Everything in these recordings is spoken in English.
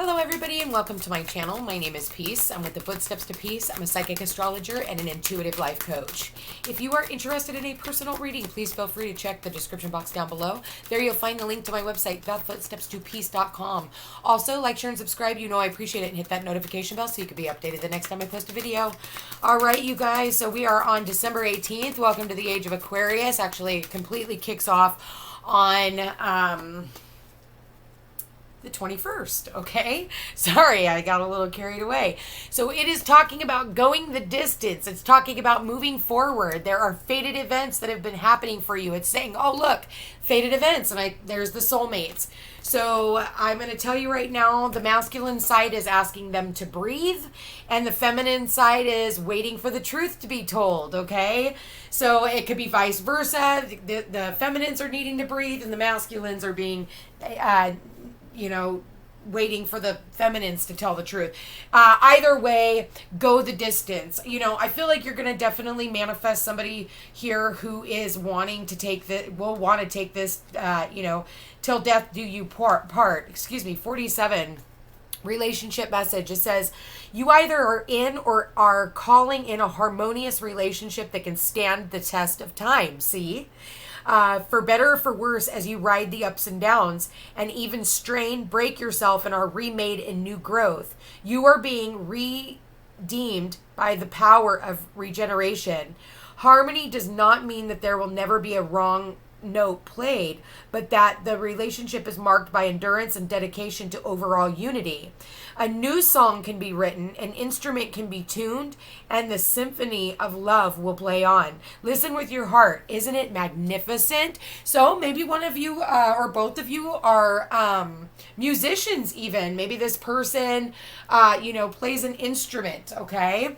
Hello everybody and welcome to my channel. My name is Peace. I'm with the Footsteps to Peace. I'm a psychic astrologer and an intuitive life coach. If you are interested in a personal reading, please feel free to check the description box down below. There you'll find the link to my website, thefootstepstopeace.com. Also, like, share, and subscribe. You know I appreciate it, and hit that notification bell so you can be updated the next time I post a video. All right, you guys, so we are on December 18th. Welcome to the age of Aquarius. Actually, it completely kicks off on the 21st, okay? Sorry, I got a little carried away. So it is talking about going the distance. It's talking about moving forward. There are fated events that have been happening for you. It's saying, oh, look, fated events, and there's the soulmates. So I'm going to tell you right now, the masculine side is asking them to breathe, and the feminine side is waiting for the truth to be told, okay? So it could be vice versa. The feminines are needing to breathe, and the masculines are being waiting for the feminines to tell the truth. Either way, go the distance. I feel like you're going to definitely manifest somebody here who is wanting to will want to take this, till death do you part. 47. Relationship message. It says, you either are in or are calling in a harmonious relationship that can stand the test of time. See? For better or for worse, as you ride the ups and downs and even strain, break yourself, and are remade in new growth. You are being redeemed by the power of regeneration. Harmony does not mean that there will never be a wrong note played, but that the relationship is marked by endurance and dedication to overall unity. A new song can be written, an instrument can be tuned, and the symphony of love will play on. Listen with your heart. Isn't it magnificent? So maybe one of you or both of you are musicians even. Maybe this person, plays an instrument, okay?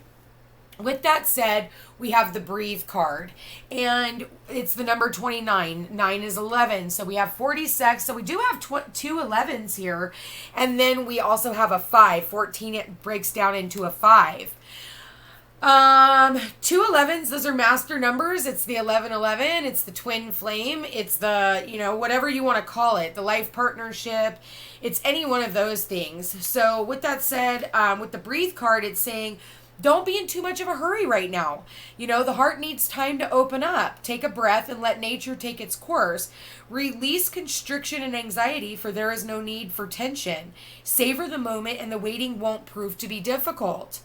With that said, we have the breathe card, and it's the number 29. 9 is 11. So we have 46. So we do have two 11s here. And then we also have a 5. 14, it breaks down into a 5. Two 11s, those are master numbers. It's the 1111. It's the twin flame. It's the, whatever you want to call it, the life partnership. It's any one of those things. So with that said, with the breathe card, it's saying, don't be in too much of a hurry right now. The heart needs time to open up. Take a breath and let nature take its course. Release constriction and anxiety, for there is no need for tension. Savor the moment, and the waiting won't prove to be difficult.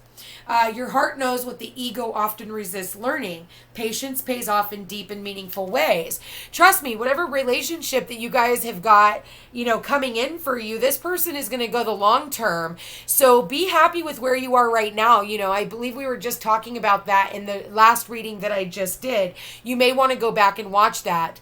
Your heart knows what the ego often resists learning. Patience pays off in deep and meaningful ways. Trust me, whatever relationship that you guys have got, coming in for you, this person is going to go the long term. So be happy with where you are right now. I believe we were just talking about that in the last reading that I just did. You may want to go back and watch that.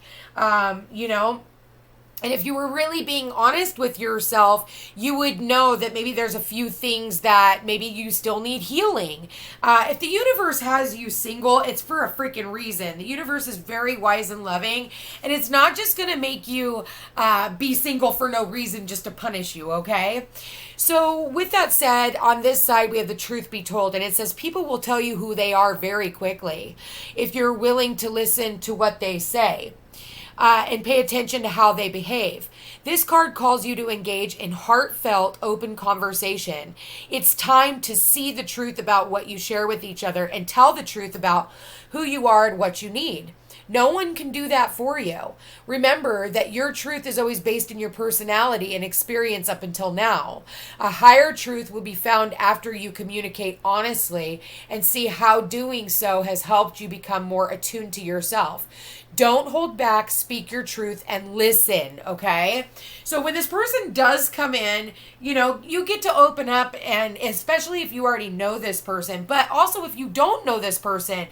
And if you were really being honest with yourself, you would know that maybe there's a few things that maybe you still need healing. If the universe has you single, it's for a freaking reason. The universe is very wise and loving, and it's not just going to make you be single for no reason just to punish you, okay? So with that said, on this side, we have the truth be told, and it says people will tell you who they are very quickly if you're willing to listen to what they say. And pay attention to how they behave. This card calls you to engage in heartfelt, open conversation. It's time to see the truth about what you share with each other and tell the truth about who you are and what you need. No one can do that for you. Remember that your truth is always based in your personality and experience up until now. A higher truth will be found after you communicate honestly and see how doing so has helped you become more attuned to yourself. Don't hold back, speak your truth, and listen, okay? So when this person does come in, you get to open up, and especially if you already know this person, but also if you don't know this person,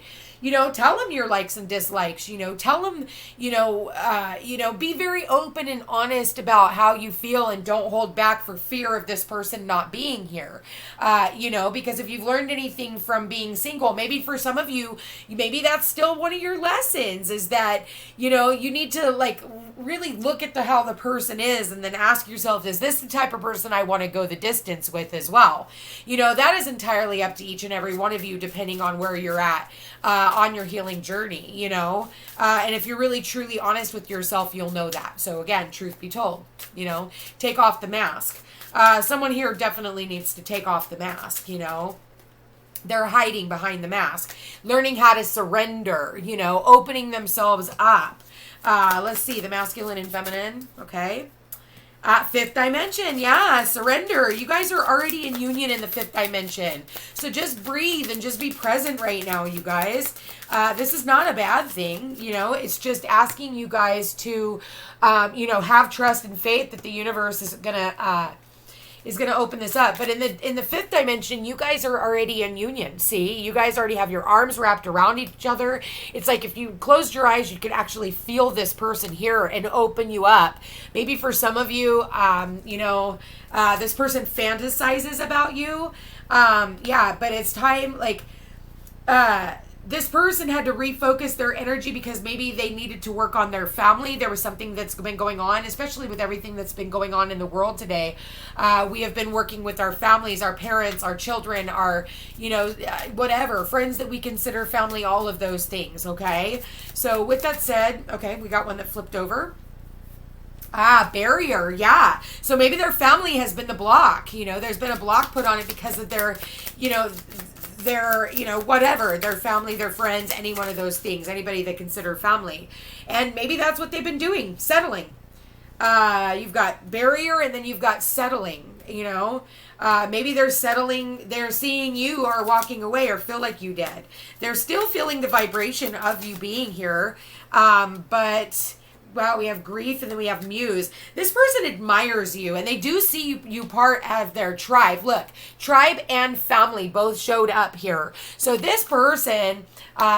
tell them your likes and dislikes, tell them, be very open and honest about how you feel, and don't hold back for fear of this person not being here. Because if you've learned anything from being single, maybe for some of you, maybe that's still one of your lessons, is that, you need to really look at how the person is, and then ask yourself, is this the type of person I want to go the distance with as well? That is entirely up to each and every one of you, depending on where you're at on your healing journey, and if you're really truly honest with yourself, you'll know that. So again, truth be told, take off the mask. Someone here definitely needs to take off the mask, you know. They're hiding behind the mask, learning how to surrender, you know, opening themselves up. Let's see, the masculine and feminine, okay. Fifth dimension, yeah, surrender. You guys are already in union in the fifth dimension. So just breathe and just be present right now, you guys. This is not a bad thing, you know. It's just asking you guys to, you know, have trust and faith that the universe is gonna open this up. But in the fifth dimension, you guys are already in union. See, you guys already have your arms wrapped around each other. It's like if you closed your eyes, you could actually feel this person here and open you up. Maybe for some of you, you know, this person fantasizes about you. Yeah, but it's time, like, this person had to refocus their energy because maybe they needed to work on their family. There was something that's been going on, especially with everything that's been going on in the world today. We have been working with our families, our parents, our children, our, you know, whatever, friends that we consider family, all of those things, okay? So with that said, okay, we got one that flipped over. Barrier, yeah. So maybe their family has been the block, you know, there's been a block put on it because of their, you know, whatever, their family, their friends, any one of those things, anybody they consider family. And maybe that's what they've been doing, settling. You've got barrier and then you've got settling, you know. Maybe they're settling, they're seeing you or walking away or feel like you did. They're still feeling the vibration of you being here, but... Well, we have grief and then we have muse. This person admires you and they do see you part of their tribe. Look, tribe and family both showed up here. So this person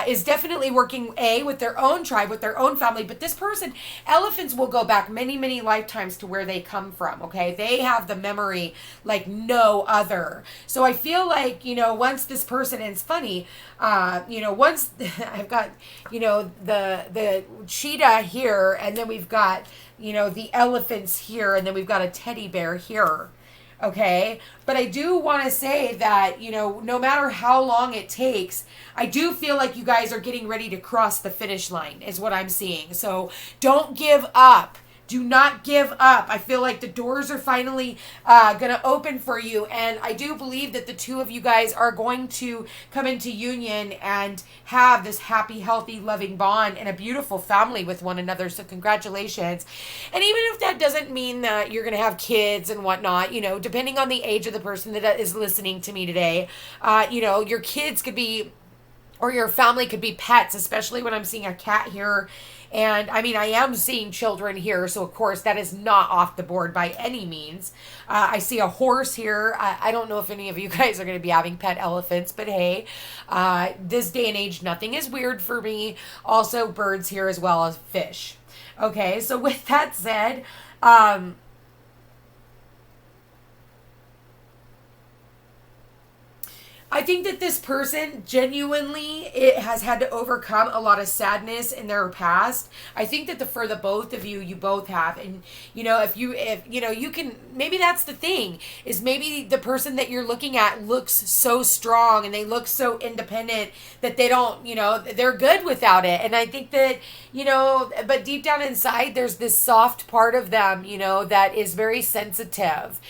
is definitely working, with their own tribe, with their own family. But this person, elephants will go back many, many lifetimes to where they come from, okay? They have the memory like no other. So I feel like, you know, once this person, and it's funny, you know, once I've got, you know, the cheetah here, and then we've got, you know, the elephants here, and then we've got a teddy bear here. Okay. But I do want to say that, you know, no matter how long it takes, I do feel like you guys are getting ready to cross the finish line is what I'm seeing. So don't give up. Do not give up. I feel like the doors are finally going to open for you. And I do believe that the two of you guys are going to come into union and have this happy, healthy, loving bond and a beautiful family with one another. So congratulations. And even if that doesn't mean that you're going to have kids and whatnot, you know, depending on the age of the person that is listening to me today, you know, your kids could be, or your family could be pets, especially when I'm seeing a cat here. And I mean, I am seeing children here, so of course that is not off the board by any means. I see a horse here. I don't know if any of you guys are going to be having pet elephants, but hey, this day and age, nothing is weird for me. Also, birds here as well as fish. Okay, so with that said, I think that this person genuinely has had to overcome a lot of sadness in their past. I think that for the both of you, you both have. And, you know, if you know, you can, maybe that's the thing, is maybe the person that you're looking at looks so strong and they look so independent that they don't, you know, they're good without it. And I think that, you know, but deep down inside, there's this soft part of them, you know, that is very sensitive.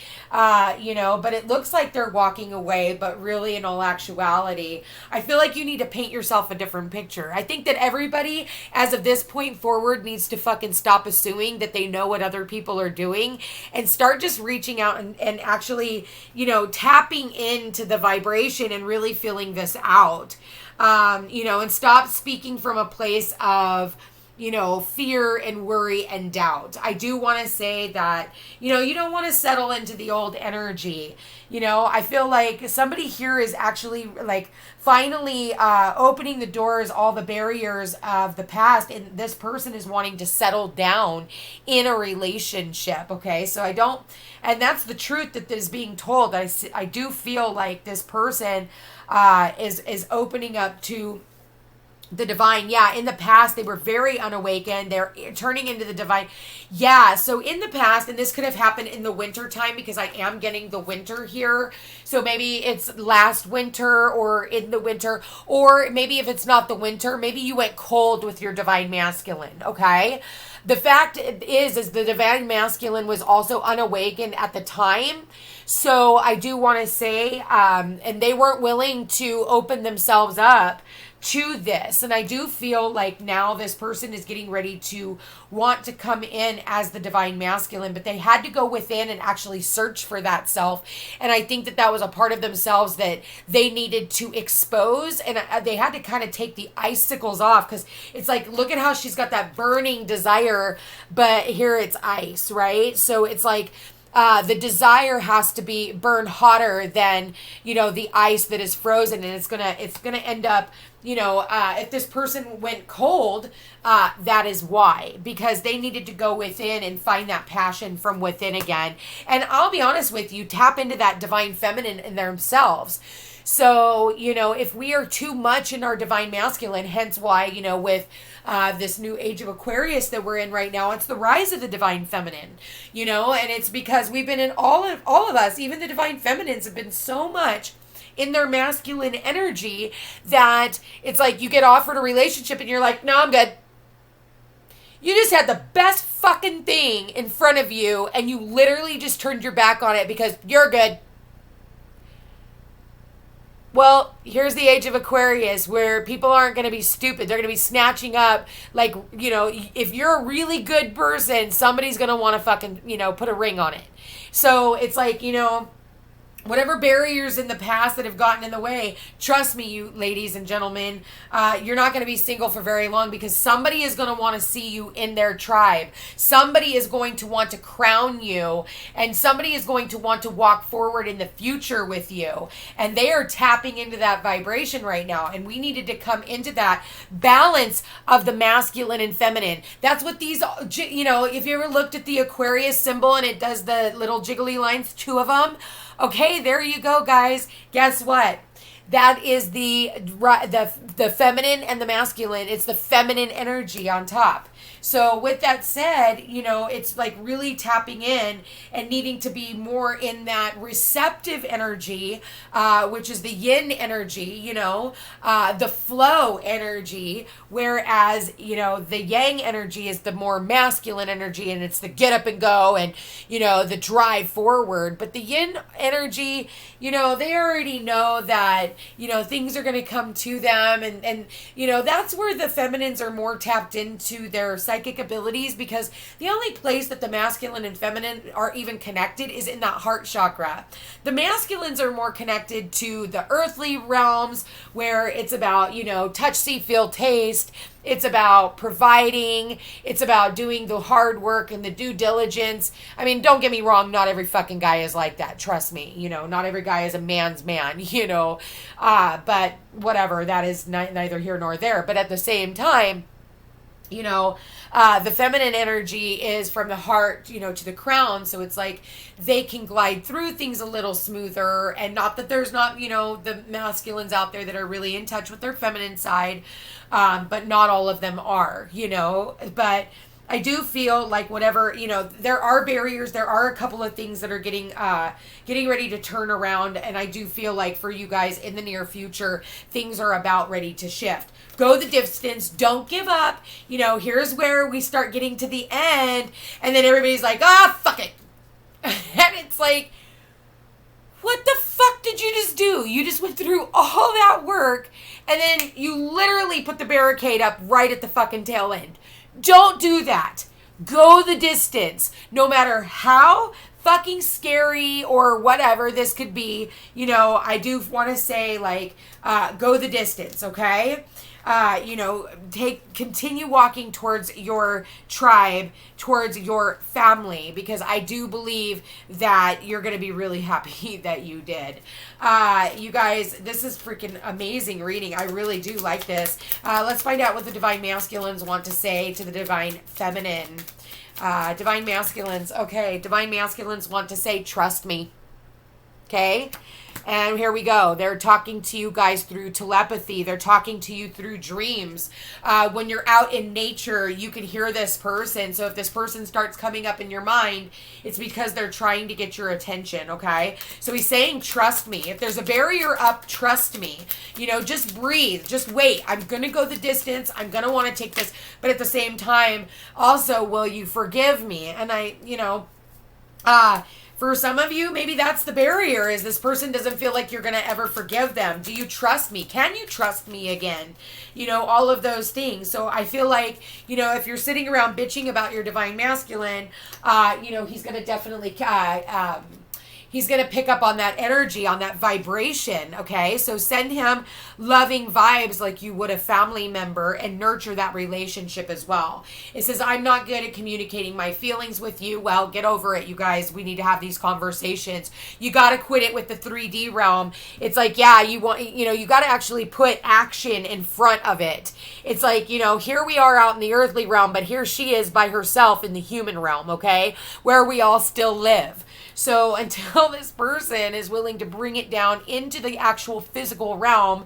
You know, but it looks like they're walking away, but really in all actuality, I feel like you need to paint yourself a different picture. I think that everybody, as of this point forward, needs to fucking stop assuming that they know what other people are doing and start just reaching out and actually, you know, tapping into the vibration and really feeling this out. You know, and stop speaking from a place of, you know, fear and worry and doubt. I do want to say that, you know, you don't want to settle into the old energy. You know, I feel like somebody here is actually like finally opening the doors, all the barriers of the past. And this person is wanting to settle down in a relationship. Okay. So I don't, and that's the truth that is being told. I do feel like this person is opening up to The divine, yeah. In the past, they were very unawakened. They're turning into the divine. Yeah, so in the past, and this could have happened in the winter time because I am getting the winter here. So maybe it's last winter or in the winter, or maybe if it's not the winter, maybe you went cold with your divine masculine, okay? The fact is the divine masculine was also unawakened at the time. So I do want to say, and they weren't willing to open themselves up to this. And I do feel like now this person is getting ready to want to come in as the divine masculine, but they had to go within and actually search for that self. And I think that that was a part of themselves that they needed to expose. And they had to kind of take the icicles off, because it's like, look at how she's got that burning desire, but here it's ice, right? So it's like, the desire has to be burn hotter than, the ice that is frozen, and it's gonna end up, if this person went cold, that is why, because they needed to go within and find that passion from within again. And I'll be honest with you, tap into that divine feminine in themselves. So, if we are too much in our divine masculine, hence why, with this new age of Aquarius that we're in right now, it's the rise of the divine feminine, and it's because we've been in all of us, even the divine feminines have been so much in their masculine energy that it's like you get offered a relationship and you're like, no, I'm good. You just had the best fucking thing in front of you and you literally just turned your back on it because you're good. Well, here's the age of Aquarius where people aren't going to be stupid. They're going to be snatching up, like, if you're a really good person, somebody's going to want to fucking, put a ring on it. So it's like, whatever barriers in the past that have gotten in the way, trust me, you ladies and gentlemen, you're not going to be single for very long, because somebody is going to want to see you in their tribe. Somebody is going to want to crown you, and somebody is going to want to walk forward in the future with you. And they are tapping into that vibration right now. And we needed to come into that balance of the masculine and feminine. That's what these, if you ever looked at the Aquarius symbol and it does the little jiggly lines, 2 of them. Okay, there you go, guys. Guess what? That is the feminine and the masculine. It's the feminine energy on top. So with that said, it's like really tapping in and needing to be more in that receptive energy, which is the yin energy, the flow energy, whereas, the yang energy is the more masculine energy, and it's the get up and go and, the drive forward. But the yin energy, they already know that, things are going to come to them. And, that's where the feminines are more tapped into their psychic abilities, because the only place that the masculine and feminine are even connected is in that heart chakra. The masculines are more connected to the earthly realms, where it's about, touch, see, feel, taste. It's about providing. It's about doing the hard work and the due diligence. I mean, don't get me wrong. Not every fucking guy is like that. Trust me. Not every guy is a man's man, but whatever. That is neither here nor there. But at the same time, the feminine energy is from the heart, to the crown. So it's like they can glide through things a little smoother. And not that there's not, the masculines out there that are really in touch with their feminine side. But not all of them are, but I do feel like whatever, there are barriers. There are a couple of things that are getting ready to turn around. And I do feel like for you guys in the near future, things are about ready to shift. Go the distance. Don't give up. Here's where we start getting to the end. And then everybody's like, fuck it. And it's like, what the fuck did you just do? You just went through all that work and then you literally put the barricade up right at the fucking tail end. Don't do that. Go the distance. No matter how fucking scary or whatever this could be, I do want to say, like, go the distance, okay? Continue walking towards your tribe, towards your family, because I do believe that you're going to be really happy that you did. You guys, this is freaking amazing reading. I really do like this. Let's find out what the divine masculines want to say to the divine feminine. Divine masculines. Okay. Divine masculines want to say, trust me. Okay. And here we go. They're talking to you guys through telepathy. They're talking to you through dreams. When you're out in nature, you can hear this person. So if this person starts coming up in your mind, it's because they're trying to get your attention, okay? So he's saying, trust me. If there's a barrier up, trust me. You know, just breathe. Just wait. I'm going to go the distance. I'm going to want to take this. But at the same time, also, will you forgive me? And for some of you, maybe that's the barrier, is this person doesn't feel like you're going to ever forgive them. Do you trust me? Can you trust me again? You know, all of those things. So I feel like, you know, if you're sitting around bitching about your divine masculine, you know, he's going to definitely, he's going to pick up on that energy, on that vibration, okay? So send him loving vibes like you would a family member and nurture that relationship as well. It says, I'm not good at communicating my feelings with you. Well, get over it, you guys. We need to have these conversations. You got to quit it with the 3D realm. It's like, yeah, you got to actually put action in front of it. It's like, you know, here we are out in the earthly realm, but here she is by herself in the human realm, okay? Where we all still live. So until this person is willing to bring it down into the actual physical realm,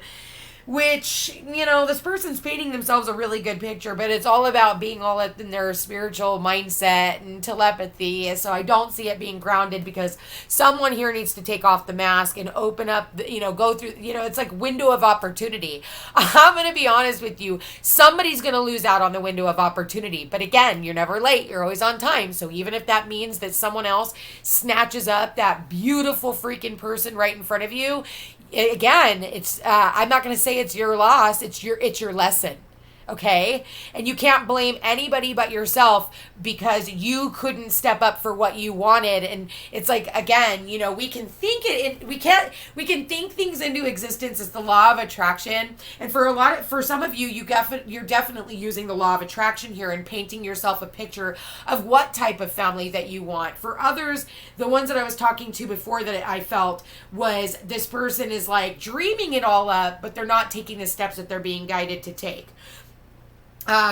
which, you know, this person's painting themselves a really good picture, but it's all about being all up in their spiritual mindset and telepathy. So I don't see it being grounded, because someone here needs to take off the mask and open up, go through, it's like window of opportunity. I'm going to be honest with you. Somebody's going to lose out on the window of opportunity. But again, you're never late. You're always on time. So even if that means that someone else snatches up that beautiful freaking person right in front of you, again, it's I'm not going to say it's your loss. It's your lesson. Okay? And you can't blame anybody but yourself because you couldn't step up for what you wanted. And it's like, again, we can think we can think things into existence as the law of attraction. And for some of you, you're definitely using the law of attraction here and painting yourself a picture of what type of family that you want. For others, the ones that I was talking to before that I felt was this person is like dreaming it all up, but they're not taking the steps that they're being guided to take.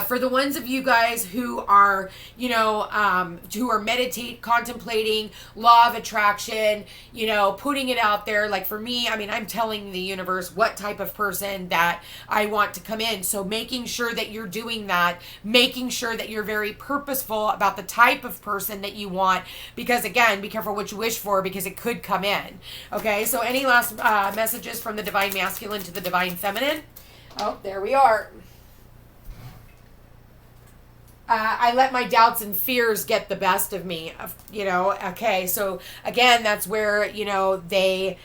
For the ones of you guys who are, contemplating law of attraction, putting it out there. Like for me, I'm telling the universe what type of person that I want to come in. So making sure that you're doing that, making sure that you're very purposeful about the type of person that you want, because again, be careful what you wish for, because it could come in. Okay. So any last messages from the divine masculine to the divine feminine? Oh, there we are. I let my doubts and fears get the best of me, okay. So again, that's where, they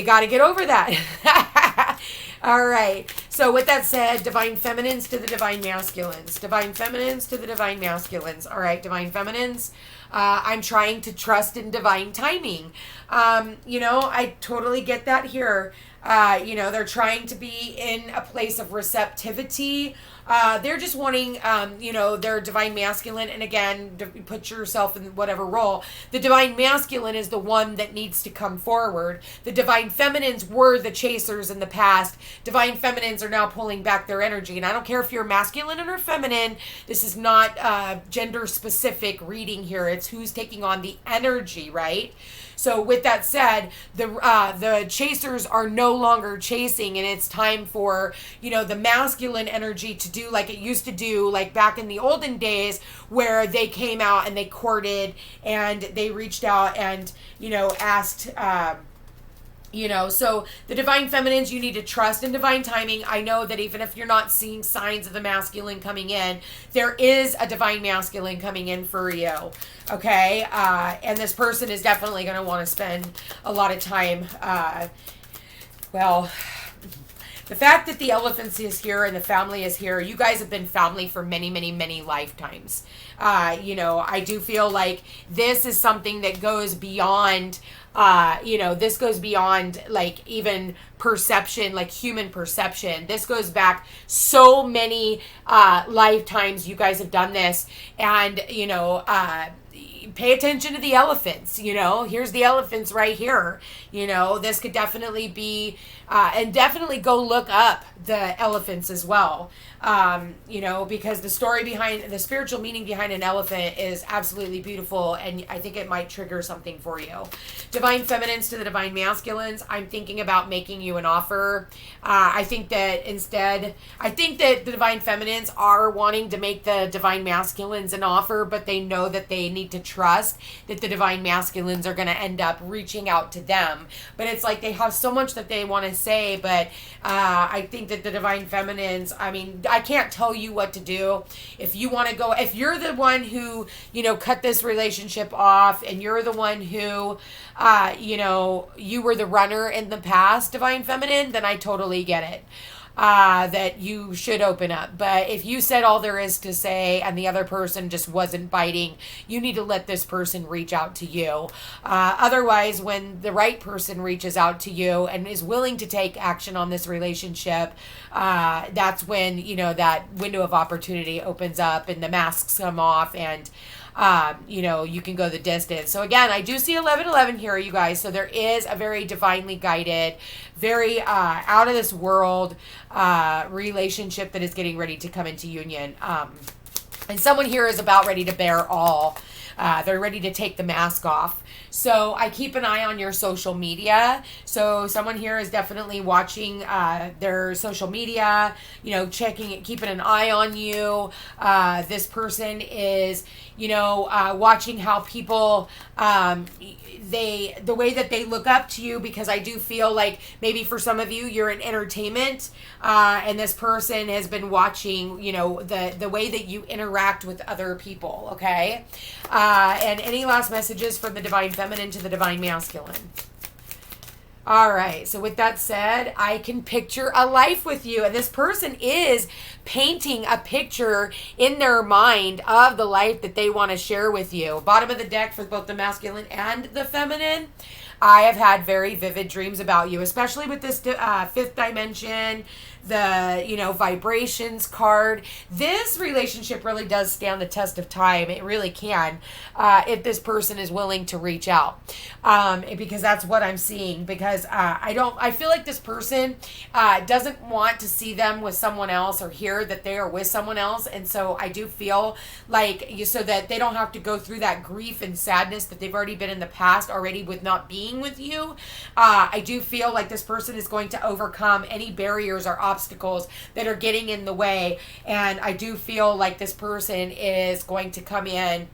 got to get over that. All right. So with that said, divine feminines to the divine masculines, divine feminines to the divine masculines. All right. Divine feminines. I'm trying to trust in divine timing. I totally get that here. They're trying to be in a place of receptivity. They're just wanting, their divine masculine. And again, put yourself in whatever role. The divine masculine is the one that needs to come forward. The divine feminines were the chasers in the past. Divine feminines are now pulling back their energy. And I don't care if you're masculine or feminine. This is not gender specific reading here. It's who's taking on the energy, right? So with that said, the chasers are no longer chasing, and it's time for, the masculine energy to do like it used to do, like back in the olden days, where they came out and they courted and they reached out and, asked, so the divine feminines, you need to trust in divine timing. I know that even if you're not seeing signs of the masculine coming in, there is a divine masculine coming in for you. Okay. And this person is definitely going to want to spend a lot of time. The fact that the elephant is here and the family is here, you guys have been family for many, many, many lifetimes. I do feel like this is something that goes beyond, this goes beyond like even perception, like human perception. This goes back so many lifetimes you guys have done this. And, pay attention to the elephants, here's the elephants right here. This could definitely be, and definitely go look up the elephants as well. Because the story behind the spiritual meaning behind an elephant is absolutely beautiful, and I think it might trigger something for you. Divine feminines to the divine masculines, I'm thinking about making you an offer. I think that the divine feminines are wanting to make the divine masculines an offer, but they know that they need to trust that the divine masculines are going to end up reaching out to them. But it's like they have so much that they want to say, but I think that the divine feminines, I can't tell you what to do. If you want to go, if you're the one who, cut this relationship off, and you're the one who, you were the runner in the past, divine feminine, then I totally get it. That you should open up. But if you said all there is to say and the other person just wasn't biting, you need to let this person reach out to you. Otherwise, when the right person reaches out to you and is willing to take action on this relationship, that's when, that window of opportunity opens up and the masks come off, and you can go the distance. So again, I do see 1111 here, you guys. So there is a very divinely guided, very out of this world relationship that is getting ready to come into union. And someone here is about ready to bear all. They're ready to take the mask off. So I keep an eye on your social media. So someone here is definitely watching their social media, checking it, keeping an eye on you. This person is, watching how people, the way that they look up to you, because I do feel like maybe for some of you, you're in entertainment, and this person has been watching, the way that you interact with other people. Okay. And any last messages from the divine feminine to the divine masculine? All right. So with that said, I can picture a life with you. And this person is painting a picture in their mind of the life that they want to share with you. Bottom of the deck for both the masculine and the feminine. I have had very vivid dreams about you, especially with this fifth dimension, the, vibrations card. This relationship really does stand the test of time. It really can, if this person is willing to reach out, because that's what I'm seeing. Because I feel like this person doesn't want to see them with someone else or hear that they are with someone else. And so I do feel like so that they don't have to go through that grief and sadness that they've already been in the past already with not being with you. I do feel like this person is going to overcome any barriers or obstacles that are getting in the way. And I do feel like this person is going to come in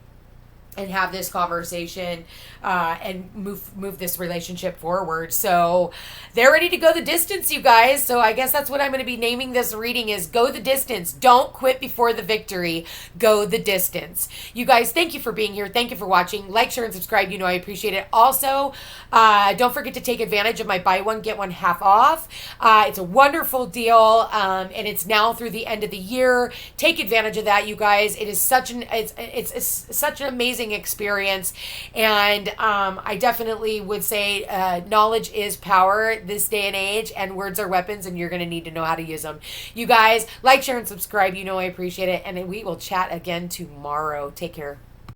and have this conversation and move this relationship forward. So they're ready to go the distance, you guys. So I guess that's what I'm going to be naming this reading is Go the Distance. Don't quit before the victory. Go the distance. You guys, thank you for being here. Thank you for watching. Like, share, and subscribe. I appreciate it. Also, don't forget to take advantage of my buy one, get one half off. It's a wonderful deal, and it's now through the end of the year. Take advantage of that, you guys. It is such it's such an amazing experience, and I definitely would say knowledge is power this day and age, and words are weapons, and you're going to need to know how to use them. You guys, like, share, and subscribe. I appreciate it, and we will chat again tomorrow. Take care.